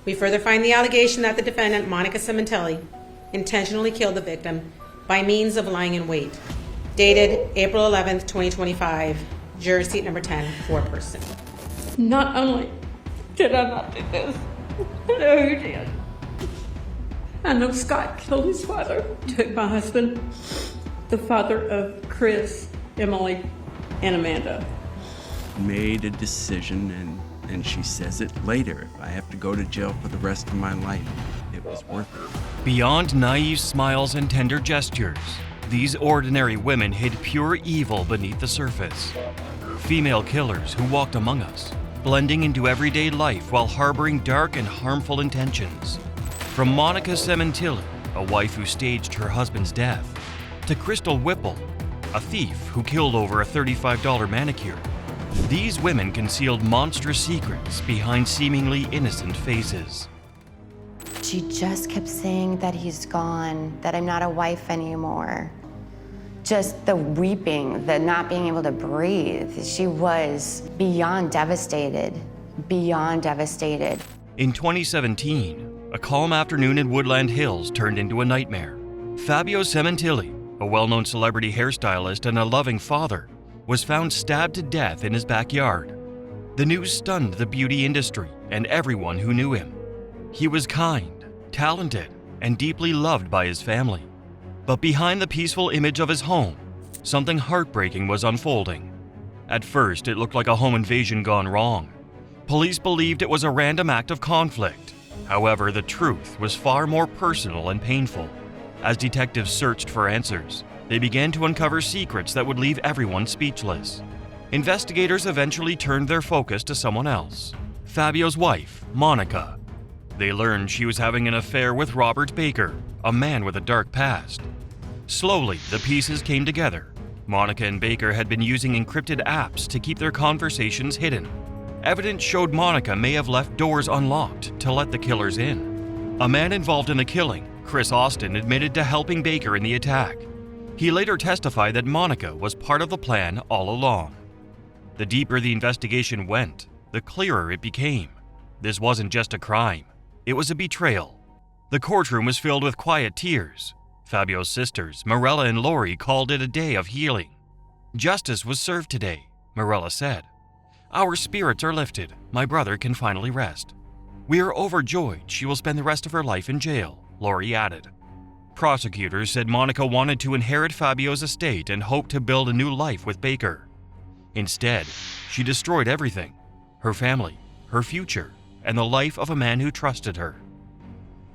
We further find the allegation that the defendant, Monica Sementilli, intentionally killed the victim by means of lying in wait. Dated April 11th, 2025. Jury seat number 10, foreperson. Not only did I not do this, I know who did. I know Scott killed his father, took my husband, the father of Chris, Emily, and Amanda. Made a decision, and she says it later. If I have to go to jail for the rest of my life, it was worth it. Beyond naive smiles and tender gestures, these ordinary women hid pure evil beneath the surface. Female killers who walked among us, blending into everyday life while harboring dark and harmful intentions. From Monica Sementilli, a wife who staged her husband's death, to Krystal Whipple, a thief who killed over a $35 manicure. These women concealed monstrous secrets behind seemingly innocent faces. She just kept saying that he's gone, that I'm not a wife anymore. Just the weeping, the not being able to breathe. She was beyond devastated, beyond devastated. In 2017, a calm afternoon in Woodland Hills turned into a nightmare. Fabio Sementilli, a well-known celebrity hairstylist and a loving father, was found stabbed to death in his backyard. The news stunned the beauty industry and everyone who knew him. He was kind, talented, and deeply loved by his family. But behind the peaceful image of his home, something heartbreaking was unfolding. At first, it looked like a home invasion gone wrong. Police believed it was a random act of conflict. However, the truth was far more personal and painful. As detectives searched for answers, they began to uncover secrets that would leave everyone speechless. Investigators eventually turned their focus to someone else, Fabio's wife, Monica. They learned she was having an affair with Robert Baker, a man with a dark past. Slowly, the pieces came together. Monica and Baker had been using encrypted apps to keep their conversations hidden. Evidence showed Monica may have left doors unlocked to let the killers in. A man involved in the killing, Chris Austin, admitted to helping Baker in the attack. He later testified that Monica was part of the plan all along. The deeper the investigation went, the clearer it became. This wasn't just a crime, it was a betrayal. The courtroom was filled with quiet tears. Fabio's sisters, Mirella and Lori, called it a day of healing. Justice was served today, Mirella said. Our spirits are lifted. My brother can finally rest. We are overjoyed she will spend the rest of her life in jail, Lori added. Prosecutors said Monica wanted to inherit Fabio's estate and hoped to build a new life with Baker. Instead, she destroyed everything: her family, her future, and the life of a man who trusted her.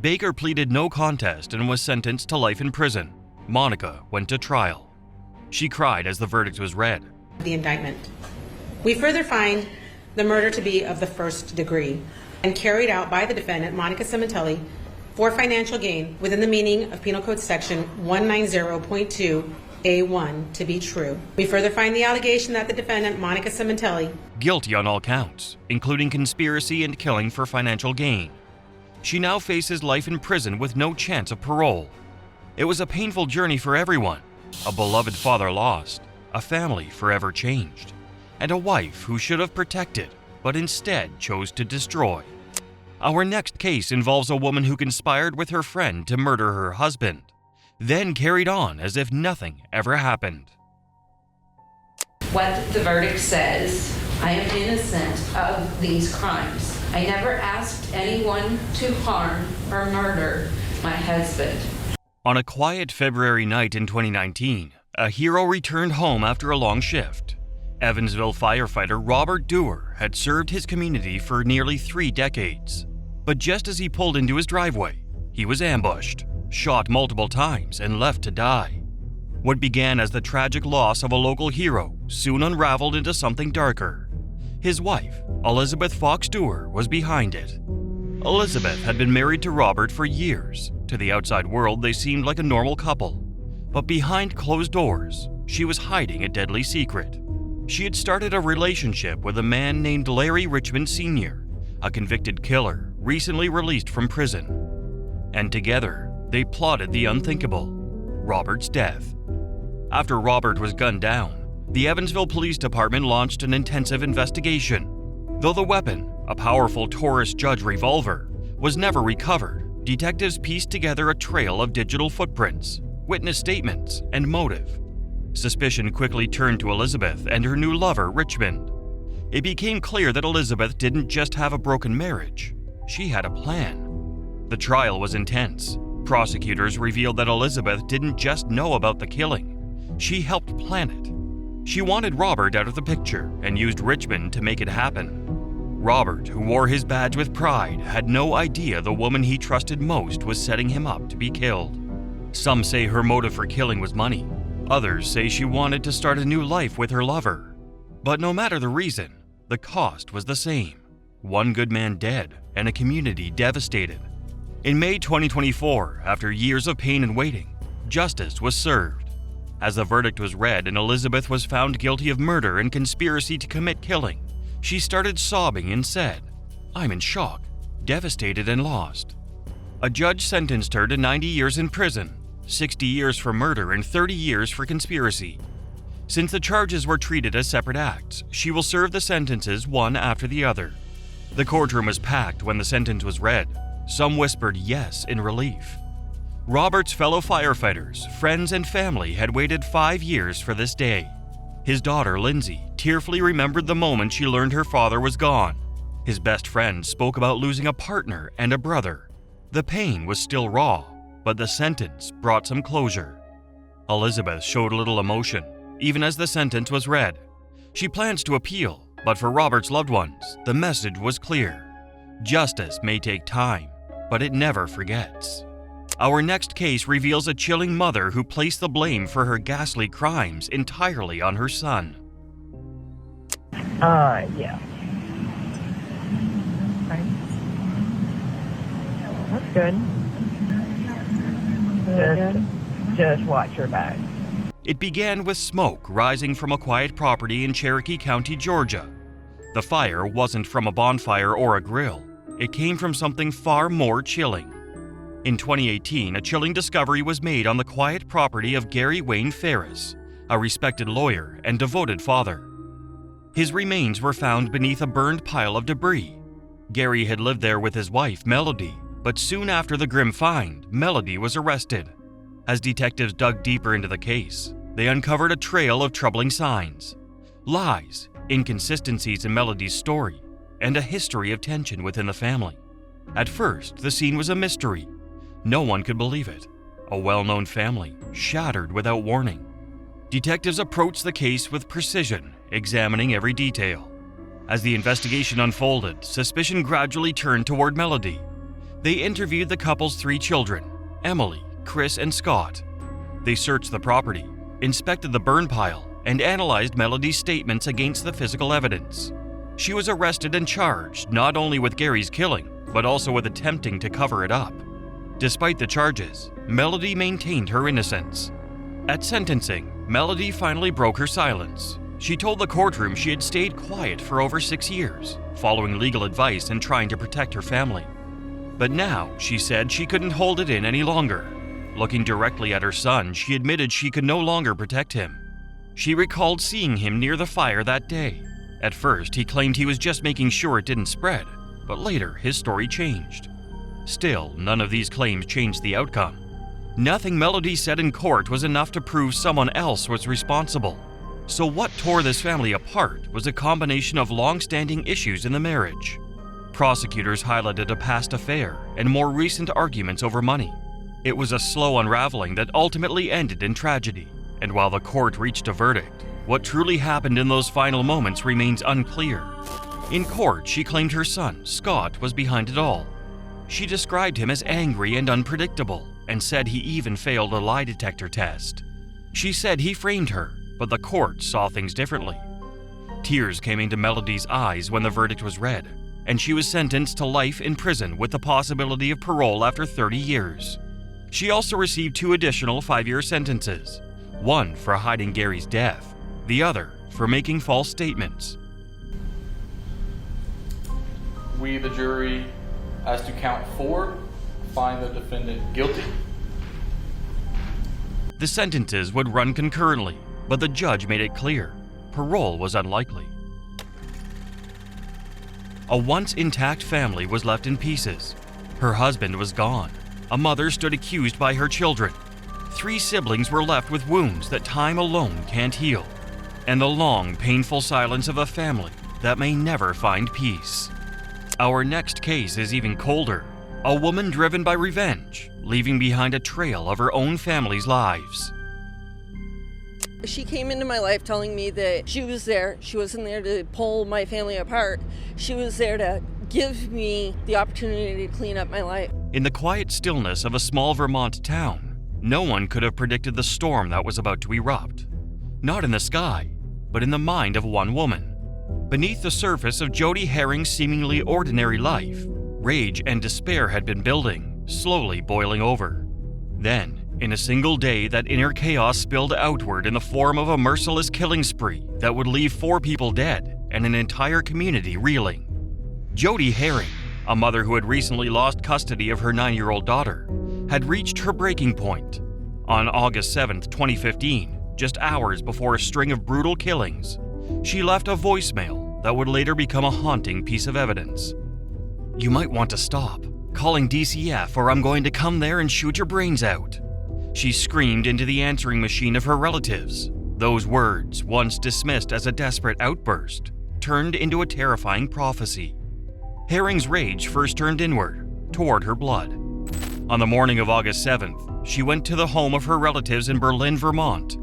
Baker pleaded no contest and was sentenced to life in prison. Monica went to trial. She cried as the verdict was read. The indictment. We further find the murder to be of the first degree and carried out by the defendant, Monica Sementilli, for financial gain within the meaning of Penal Code Section 190.2A1 to be true. We further find the allegation that the defendant, Monica Sementilli, guilty on all counts, including conspiracy and killing for financial gain. She now faces life in prison with no chance of parole. It was a painful journey for everyone. A beloved father lost, a family forever changed, and a wife who should have protected, but instead chose to destroy. Our next case involves a woman who conspired with her friend to murder her husband, then carried on as if nothing ever happened. What the verdict says, I am innocent of these crimes. I never asked anyone to harm or murder my husband. On a quiet February night in 2019, a hero returned home after a long shift. Evansville firefighter Robert Dewar had served his community for nearly 3 decades. But just as he pulled into his driveway, he was ambushed, shot multiple times, and left to die. What began as the tragic loss of a local hero soon unraveled into something darker. His wife, Elizabeth Fox Dewar, was behind it. Elizabeth had been married to Robert for years. To the outside world, they seemed like a normal couple. But behind closed doors, she was hiding a deadly secret. She had started a relationship with a man named Larry Richmond Sr., a convicted killer recently released from prison. And together, they plotted the unthinkable: Robert's death. After Robert was gunned down, the Evansville Police Department launched an intensive investigation. Though the weapon, a powerful Taurus Judge revolver, was never recovered, detectives pieced together a trail of digital footprints, witness statements, and motive. Suspicion quickly turned to Elizabeth and her new lover, Richmond. It became clear that Elizabeth didn't just have a broken marriage, she had a plan. The trial was intense. Prosecutors revealed that Elizabeth didn't just know about the killing, she helped plan it. She wanted Robert out of the picture and used Richmond to make it happen. Robert, who wore his badge with pride, had no idea the woman he trusted most was setting him up to be killed. Some say her motive for killing was money. Others say she wanted to start a new life with her lover. But no matter the reason, the cost was the same. One good man dead and a community devastated. In May 2024, after years of pain and waiting, justice was served. As the verdict was read and Elizabeth was found guilty of murder and conspiracy to commit killing, she started sobbing and said, "I'm in shock, devastated and lost." A judge sentenced her to 90 years in prison, 60 years for murder and 30 years for conspiracy. Since the charges were treated as separate acts, she will serve the sentences one after the other. The courtroom was packed when the sentence was read. Some whispered yes in relief. Robert's fellow firefighters, friends, and family had waited 5 years for this day. His daughter, Lindsay, tearfully remembered the moment she learned her father was gone. His best friend spoke about losing a partner and a brother. The pain was still raw, but the sentence brought some closure. Elizabeth showed little emotion, even as the sentence was read. She plans to appeal, but for Robert's loved ones, the message was clear. Justice may take time, but it never forgets. Our next case reveals a chilling mother who placed the blame for her ghastly crimes entirely on her son. Yeah. Okay. That's good. Just watch your back. It began with smoke rising from a quiet property in Cherokee County, Georgia. The fire wasn't from a bonfire or a grill. It came from something far more chilling. In 2018, a chilling discovery was made on the quiet property of Gary Wayne Ferris, a respected lawyer and devoted father. His remains were found beneath a burned pile of debris. Gary had lived there with his wife, Melody, but soon after the grim find, Melody was arrested. As detectives dug deeper into the case, they uncovered a trail of troubling signs, lies, inconsistencies in Melody's story, and a history of tension within the family. At first, the scene was a mystery. No one could believe it. A well-known family, shattered without warning. Detectives approached the case with precision, examining every detail. As the investigation unfolded, suspicion gradually turned toward Melody. They interviewed the couple's 3 children, Emily, Chris, and Scott. They searched the property, inspected the burn pile, and analyzed Melody's statements against the physical evidence. She was arrested and charged not only with Gary's killing, but also with attempting to cover it up. Despite the charges, Melody maintained her innocence. At sentencing, Melody finally broke her silence. She told the courtroom she had stayed quiet for over 6 years, following legal advice and trying to protect her family. But now, she said she couldn't hold it in any longer. Looking directly at her son, she admitted she could no longer protect him. She recalled seeing him near the fire that day. At first, he claimed he was just making sure it didn't spread, but later his story changed. Still, none of these claims changed the outcome. Nothing Melody said in court was enough to prove someone else was responsible. So what tore this family apart was a combination of long-standing issues in the marriage. Prosecutors highlighted a past affair and more recent arguments over money. It was a slow unraveling that ultimately ended in tragedy. And while the court reached a verdict, what truly happened in those final moments remains unclear. In court, she claimed her son, Scott, was behind it all. She described him as angry and unpredictable, and said he even failed a lie detector test. She said he framed her, but the court saw things differently. Tears came into Melody's eyes when the verdict was read, and she was sentenced to life in prison with the possibility of parole after 30 years. She also received 2 additional 5-year sentences, one for hiding Gary's death, the other for making false statements. We, the jury, as to count 4, find the defendant guilty. The sentences would run concurrently, but the judge made it clear parole was unlikely. A once intact family was left in pieces. Her husband was gone. A mother stood accused by her children. 3 siblings were left with wounds that time alone can't heal. And the long, painful silence of a family that may never find peace. Our next case is even colder. A woman driven by revenge, leaving behind a trail of her own family's lives. She came into my life telling me that she was there. She wasn't there to pull my family apart. She was there to give me the opportunity to clean up my life. In the quiet stillness of a small Vermont town, no one could have predicted the storm that was about to erupt. Not in the sky, but in the mind of one woman. Beneath the surface of Jody Herring's seemingly ordinary life, rage and despair had been building, slowly boiling over. Then, in a single day, that inner chaos spilled outward in the form of a merciless killing spree that would leave 4 people dead and an entire community reeling. Jody Herring, a mother who had recently lost custody of her 9-year-old daughter, had reached her breaking point. On August 7, 2015, just hours before a string of brutal killings, she left a voicemail that would later become a haunting piece of evidence. "You might want to stop. Calling DCF or I'm going to come there and shoot your brains out," she screamed into the answering machine of her relatives. Those words, once dismissed as a desperate outburst, turned into a terrifying prophecy. Herring's rage first turned inward, toward her blood. On the morning of August 7th, she went to the home of her relatives in Berlin, Vermont.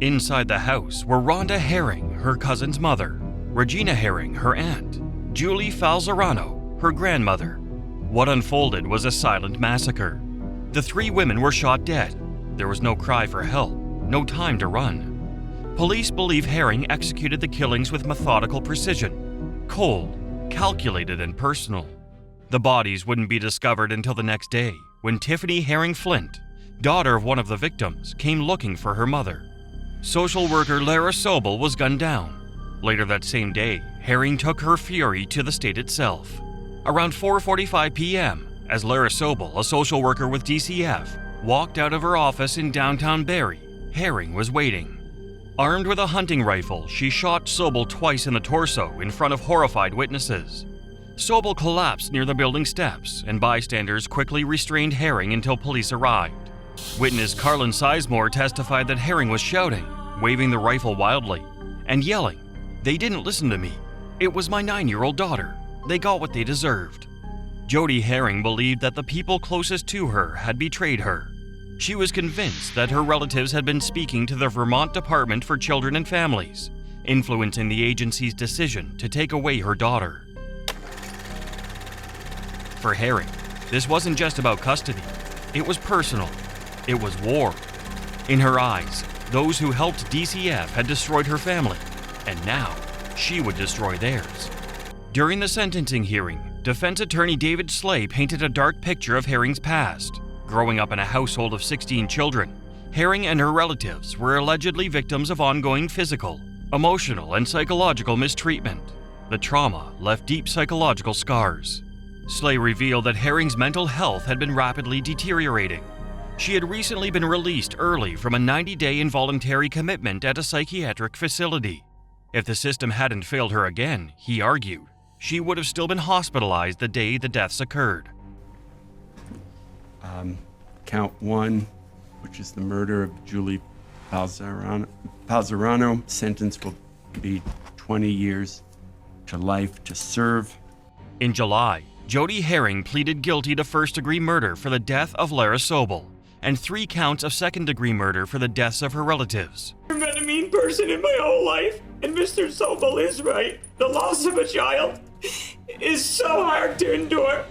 Inside the house were Rhonda Herring, her cousin's mother, Regina Herring, her aunt, Julie Falzarano, her grandmother. What unfolded was a silent massacre. The 3 women were shot dead. There was no cry for help, no time to run. Police believe Herring executed the killings with methodical precision, cold, calculated, and personal. The bodies wouldn't be discovered until the next day, when Tiffany Herring Flint, daughter of one of the victims, came looking for her mother. Social worker Lara Sobel was gunned down. Later that same day, Herring took her fury to the state itself. Around 4:45 p.m., as Lara Sobel, a social worker with DCF, walked out of her office in downtown Barrie, Herring was waiting. Armed with a hunting rifle, she shot Sobel twice in the torso in front of horrified witnesses. Sobel collapsed near the building steps, and bystanders quickly restrained Herring until police arrived. Witness Carlin Sizemore testified that Herring was shouting, waving the rifle wildly, and yelling, "They didn't listen to me. It was my 9-year-old daughter. They got what they deserved." Jody Herring believed that the people closest to her had betrayed her. She was convinced that her relatives had been speaking to the Vermont Department for Children and Families, influencing the agency's decision to take away her daughter. For Herring, this wasn't just about custody. It was personal. It was war. In her eyes, those who helped DCF had destroyed her family, and now she would destroy theirs. During the sentencing hearing, defense attorney David Slay painted a dark picture of Herring's past. Growing up in a household of 16 children, Herring and her relatives were allegedly victims of ongoing physical, emotional, and psychological mistreatment. The trauma left deep psychological scars. Slay revealed that Herring's mental health had been rapidly deteriorating. She had recently been released early from a 90-day involuntary commitment at a psychiatric facility. If the system hadn't failed her again, he argued, she would have still been hospitalized the day the deaths occurred. Count 1, which is the murder of Julie Falzarano, sentence will be 20 years to life to serve. In July, Jody Herring pleaded guilty to first-degree murder for the death of Lara Sobel and 3 counts of second-degree murder for the deaths of her relatives. I've been a mean person in my whole life, and Mr. Sobel is right. The loss of a child is so hard to endure.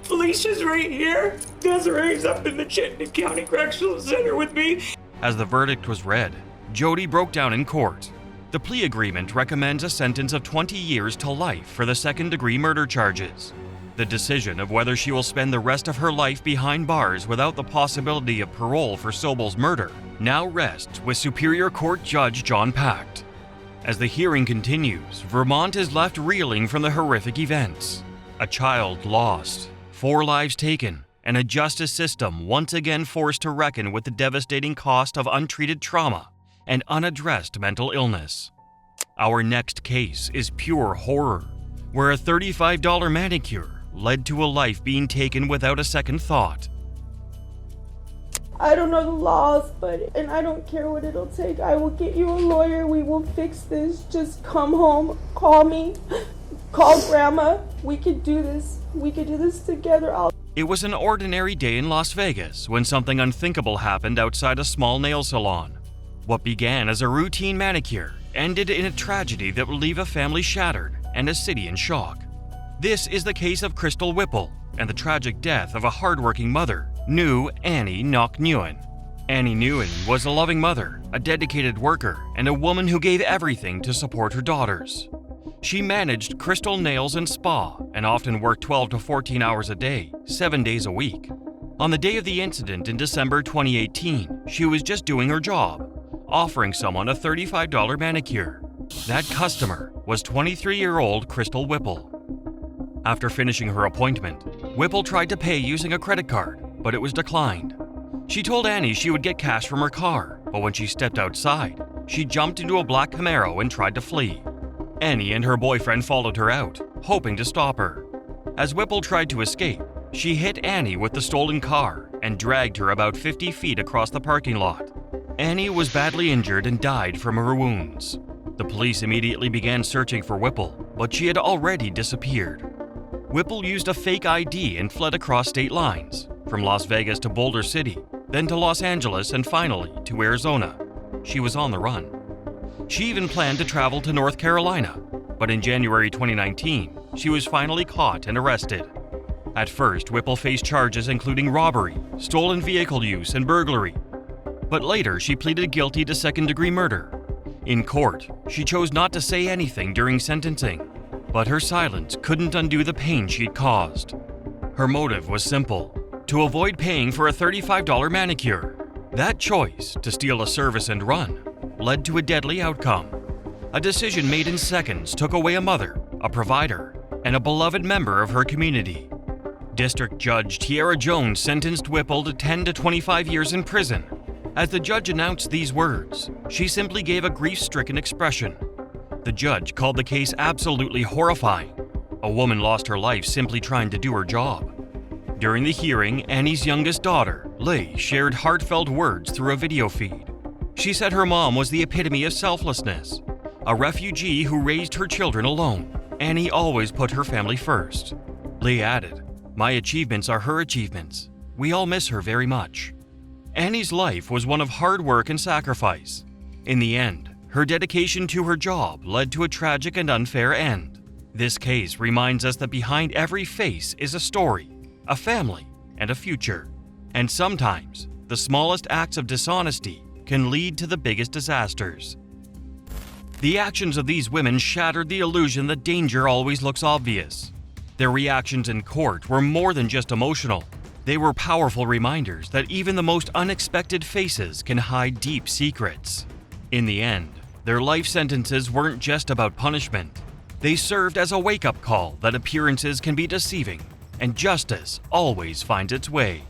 Felicia's right here. Desiree's up in the Chittenden County Correctional Center with me. As the verdict was read, Jody broke down in court. The plea agreement recommends a sentence of 20 years to life for the second-degree murder charges. The decision of whether she will spend the rest of her life behind bars without the possibility of parole for Sobel's murder now rests with Superior Court Judge John Pacht. As the hearing continues, Vermont is left reeling from the horrific events. A child lost, 4 lives taken, and a justice system once again forced to reckon with the devastating cost of untreated trauma and unaddressed mental illness. Our next case is pure horror, where a $35 manicure led to a life being taken without a second thought. I don't know the laws, and I don't care what it'll take. I will get you a lawyer. We will fix this. Just come home, call me, call Grandma. We could do this. We could do this together. It was an ordinary day in Las Vegas when something unthinkable happened outside a small nail salon. What began as a routine manicure ended in a tragedy that would leave a family shattered and a city in shock. This is the case of Krystal Whipple and the tragic death of a hardworking mother, Annie Knock Nguyen. Annie Nguyen was a loving mother, a dedicated worker, and a woman who gave everything to support her daughters. She managed Krystal Nails and Spa and often worked 12 to 14 hours a day, 7 days a week. On the day of the incident in December 2018, she was just doing her job, offering someone a $35 manicure. That customer was 23-year-old Krystal Whipple. After finishing her appointment, Whipple tried to pay using a credit card, but it was declined. She told Annie she would get cash from her car, but when she stepped outside, she jumped into a black Camaro and tried to flee. Annie and her boyfriend followed her out, hoping to stop her. As Whipple tried to escape, she hit Annie with the stolen car and dragged her about 50 feet across the parking lot. Annie was badly injured and died from her wounds. The police immediately began searching for Whipple, but she had already disappeared. Whipple used a fake ID and fled across state lines, from Las Vegas to Boulder City, then to Los Angeles, and finally to Arizona. She was on the run. She even planned to travel to North Carolina, but in January 2019, she was finally caught and arrested. At first, Whipple faced charges including robbery, stolen vehicle use, and burglary. But later, she pleaded guilty to second-degree murder. In court, she chose not to say anything during sentencing, but her silence couldn't undo the pain she'd caused. Her motive was simple: to avoid paying for a $35 manicure. That choice, to steal a service and run, led to a deadly outcome. A decision made in seconds took away a mother, a provider, and a beloved member of her community. District Judge Tiara Jones sentenced Whipple to 10 to 25 years in prison. As the judge announced these words, she simply gave a grief-stricken expression. The judge called the case absolutely horrifying. A woman lost her life simply trying to do her job. During the hearing, Annie's youngest daughter, Leigh, shared heartfelt words through a video feed. She said her mom was the epitome of selflessness. A refugee who raised her children alone, Annie always put her family first. Leigh added, "My achievements are her achievements. We all miss her very much." Annie's life was one of hard work and sacrifice. In the end, her dedication to her job led to a tragic and unfair end. This case reminds us that behind every face is a story, a family, and a future. And sometimes, the smallest acts of dishonesty can lead to the biggest disasters. The actions of these women shattered the illusion that danger always looks obvious. Their reactions in court were more than just emotional. They were powerful reminders that even the most unexpected faces can hide deep secrets. In the end, their life sentences weren't just about punishment. They served as a wake-up call that appearances can be deceiving, and justice always finds its way.